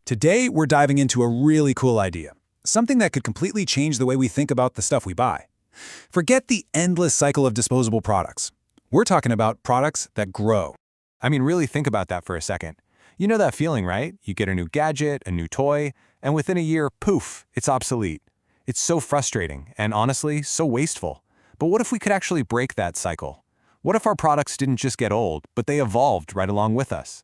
Today, we're diving into a really cool idea, something that could completely change the way we think about the stuff we buy. Forget the endless cycle of disposable products. We're talking about products that grow. I mean, really think about that for a second. You know that feeling, right? You get a new gadget, a new toy, and within a year, poof, it's obsolete. It's so frustrating and honestly, so wasteful. But what if we could actually break that cycle? What if our products didn't just get old, but they evolved right along with us?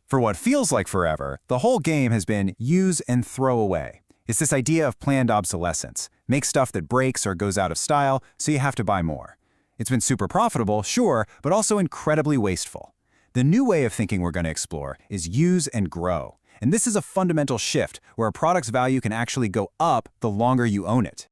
For what feels like forever, the whole game has been use and throw away. It's this idea of planned obsolescence. Make stuff that breaks or goes out of style, so you have to buy more. It's been super profitable, sure, but also incredibly wasteful. The new way of thinking we're going to explore is use and grow. And this is a fundamental shift where a product's value can actually go up the longer you own it.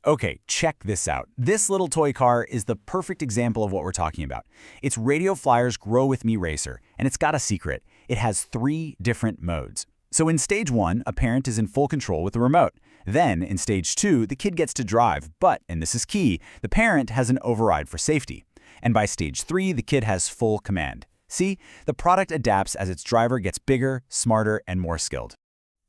Okay, check this out. This little toy car is the perfect example of what we're talking about. It's Radio Flyer's Grow With Me Racer, and it's got a secret. It has 3 different modes. So in stage 1, a parent is in full control with the remote. Then, in stage 2, the kid gets to drive, but, and this is key, the parent has an override for safety. And by stage 3, the kid has full command. See, the product adapts as its driver gets bigger, smarter, and more skilled.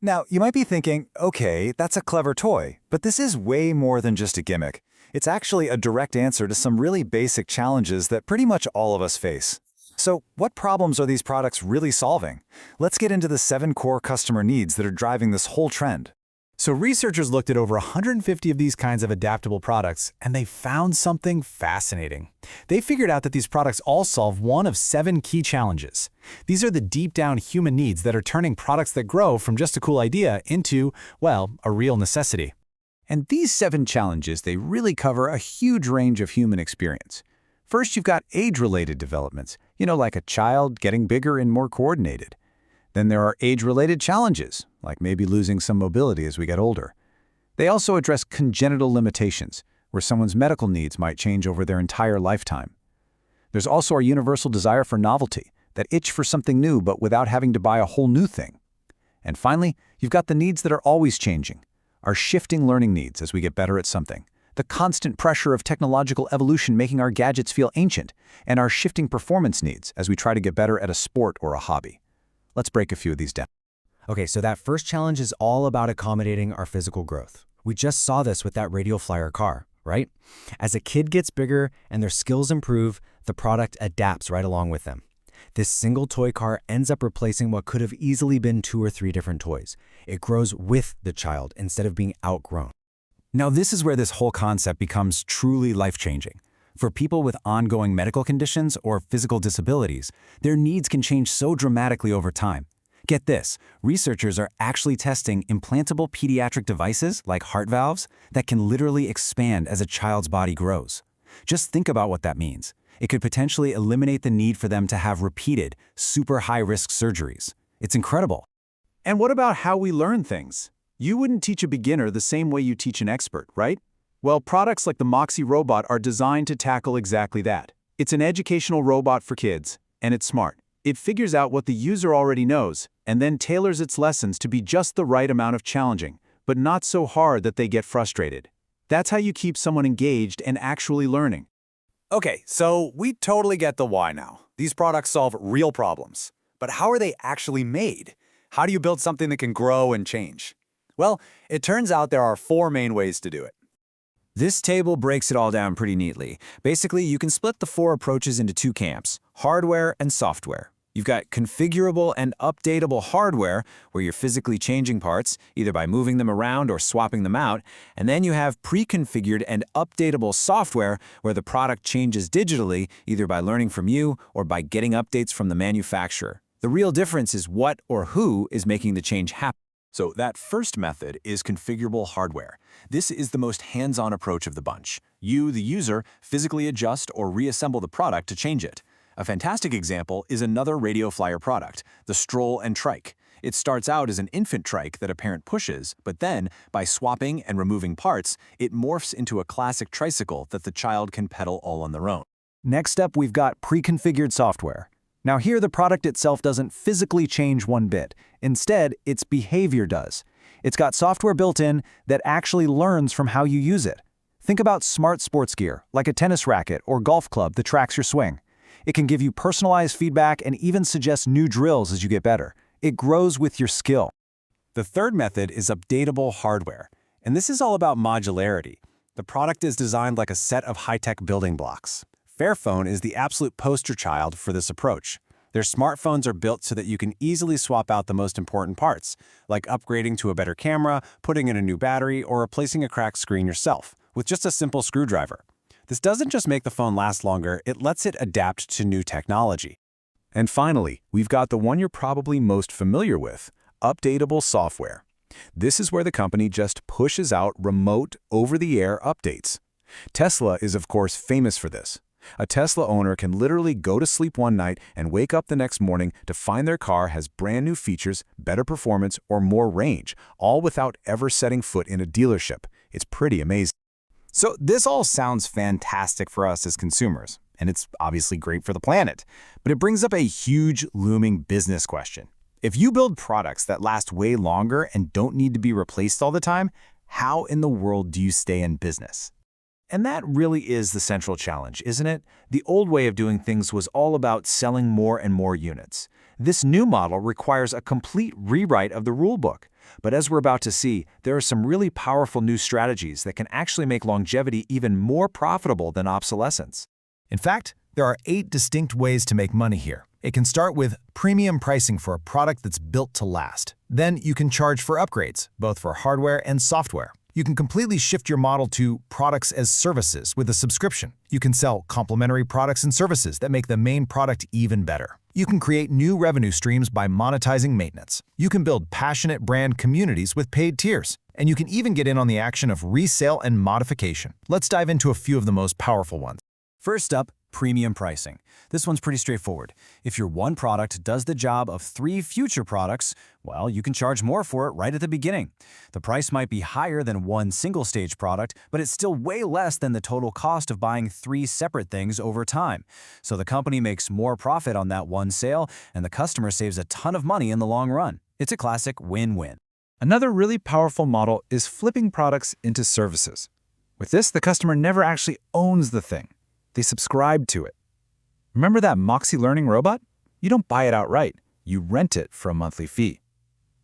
Now, you might be thinking, okay, that's a clever toy, but this is way more than just a gimmick. It's actually a direct answer to some really basic challenges that pretty much all of us face. So, what problems are these products really solving? Let's get into the 7 core customer needs that are driving this whole trend. So researchers looked at over 150 of these kinds of adaptable products, and they found something fascinating. They figured out that these products all solve one of 7 key challenges. These are the deep-down human needs that are turning products that grow from just a cool idea into, well, a real necessity. And these 7 challenges, they really cover a huge range of human experience. First, you've got age-related developments, like a child getting bigger and more coordinated. Then there are age-related challenges, like maybe losing some mobility as we get older. They also address congenital limitations, where someone's medical needs might change over their entire lifetime. There's also our universal desire for novelty, that itch for something new but without having to buy a whole new thing. And finally, you've got the needs that are always changing, our shifting learning needs as we get better at something, the constant pressure of technological evolution making our gadgets feel ancient, and our shifting performance needs as we try to get better at a sport or a hobby. Let's break a few of these down. Okay, so that first challenge is all about accommodating our physical growth. We just saw this with that Radio Flyer car, right? As a kid gets bigger and their skills improve, the product adapts right along with them. This single toy car ends up replacing what could have easily been 2 or 3 different toys. It grows with the child instead of being outgrown. Now, this is where this whole concept becomes truly life-changing. For people with ongoing medical conditions or physical disabilities, their needs can change so dramatically over time. Get this, researchers are actually testing implantable pediatric devices like heart valves that can literally expand as a child's body grows. Just think about what that means. It could potentially eliminate the need for them to have repeated, super high-risk surgeries. It's incredible. And what about how we learn things? You wouldn't teach a beginner the same way you teach an expert, right? Well, products like the Moxie robot are designed to tackle exactly that. It's an educational robot for kids, and it's smart. It figures out what the user already knows, and then tailors its lessons to be just the right amount of challenging, but not so hard that they get frustrated. That's how you keep someone engaged and actually learning. Okay, so we totally get the why now. These products solve real problems. But how are they actually made? How do you build something that can grow and change? Well, it turns out there are 4 main ways to do it. This table breaks it all down pretty neatly. Basically, you can split the 4 approaches into 2 camps, hardware and software. You've got configurable and updatable hardware, where you're physically changing parts, either by moving them around or swapping them out. And then you have pre-configured and updatable software, where the product changes digitally, either by learning from you or by getting updates from the manufacturer. The real difference is what or who is making the change happen. So that first method is configurable hardware. This is the most hands-on approach of the bunch. You, the user, physically adjust or reassemble the product to change it. A fantastic example is another Radio Flyer product, the Stroll and Trike. It starts out as an infant trike that a parent pushes, but then, by swapping and removing parts, it morphs into a classic tricycle that the child can pedal all on their own. Next up, we've got pre-configured software. Now here, the product itself doesn't physically change one bit. Instead, its behavior does. It's got software built in that actually learns from how you use it. Think about smart sports gear, like a tennis racket or golf club that tracks your swing. It can give you personalized feedback and even suggest new drills as you get better. It grows with your skill. The third method is updatable hardware, and this is all about modularity. The product is designed like a set of high-tech building blocks. Fairphone is the absolute poster child for this approach. Their smartphones are built so that you can easily swap out the most important parts, like upgrading to a better camera, putting in a new battery, or replacing a cracked screen yourself, with just a simple screwdriver. This doesn't just make the phone last longer, it lets it adapt to new technology. And finally, we've got the one you're probably most familiar with, updatable software. This is where the company just pushes out remote, over-the-air updates. Tesla is, of course, famous for this. A Tesla owner can literally go to sleep one night and wake up the next morning to find their car has brand new features, better performance, or more range, all without ever setting foot in a dealership. It's pretty amazing. So this all sounds fantastic for us as consumers, and it's obviously great for the planet. But it brings up a huge looming business question. If you build products that last way longer and don't need to be replaced all the time, how in the world do you stay in business? And that really is the central challenge, isn't it? The old way of doing things was all about selling more and more units. This new model requires a complete rewrite of the rulebook. But as we're about to see, there are some really powerful new strategies that can actually make longevity even more profitable than obsolescence. In fact, there are 8 distinct ways to make money here. It can start with premium pricing for a product that's built to last. Then you can charge for upgrades, both for hardware and software. You can completely shift your model to products as services with a subscription. You can sell complementary products and services that make the main product even better. You can create new revenue streams by monetizing maintenance. You can build passionate brand communities with paid tiers. And you can even get in on the action of resale and modification. Let's dive into a few of the most powerful ones. First up, premium pricing. This one's pretty straightforward. If your one product does the job of 3 future products, well, you can charge more for it right at the beginning. The price might be higher than one single-stage product, but it's still way less than the total cost of buying 3 separate things over time. So the company makes more profit on that one sale, and the customer saves a ton of money in the long run. It's a classic win-win. Another really powerful model is flipping products into services. With this, the customer never actually owns the thing. They subscribe to it. Remember that Moxie learning robot? You don't buy it outright. You rent it for a monthly fee.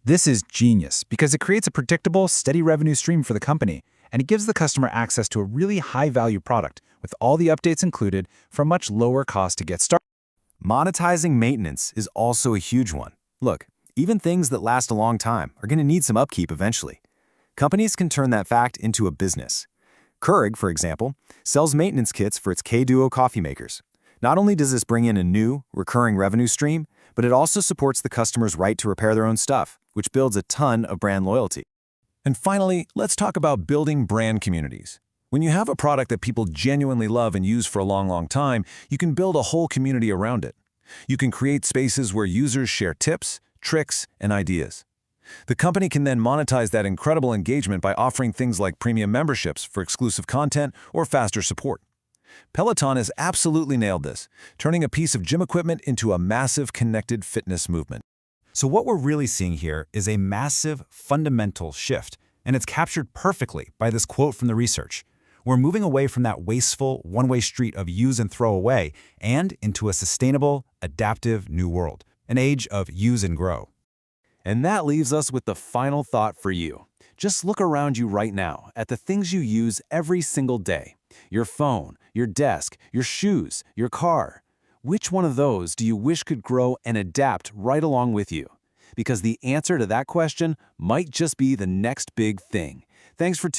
This is genius because it creates a predictable, steady revenue stream for the company, and it gives the customer access to a really high-value product with all the updates included for a much lower cost to get started. Monetizing maintenance is also a huge one. Look, even things that last a long time are going to need some upkeep eventually. Companies can turn that fact into a business. Keurig, for example, sells maintenance kits for its K-Duo coffee makers. Not only does this bring in a new, recurring revenue stream, but it also supports the customer's right to repair their own stuff, which builds a ton of brand loyalty. And finally, let's talk about building brand communities. When you have a product that people genuinely love and use for a long time, you can build a whole community around it. You can create spaces where users share tips, tricks, and ideas. The company can then monetize that incredible engagement by offering things like premium memberships for exclusive content or faster support. Peloton has absolutely nailed this, turning a piece of gym equipment into a massive connected fitness movement. So what we're really seeing here is a massive, fundamental shift, and it's captured perfectly by this quote from the research. We're moving away from that wasteful, one-way street of use and throw away and into a sustainable, adaptive new world, an age of use and grow. And that leaves us with the final thought for you. Just look around you right now at the things you use every single day. Your phone, your desk, your shoes, your car. Which one of those do you wish could grow and adapt right along with you? Because the answer to that question might just be the next big thing. Thanks for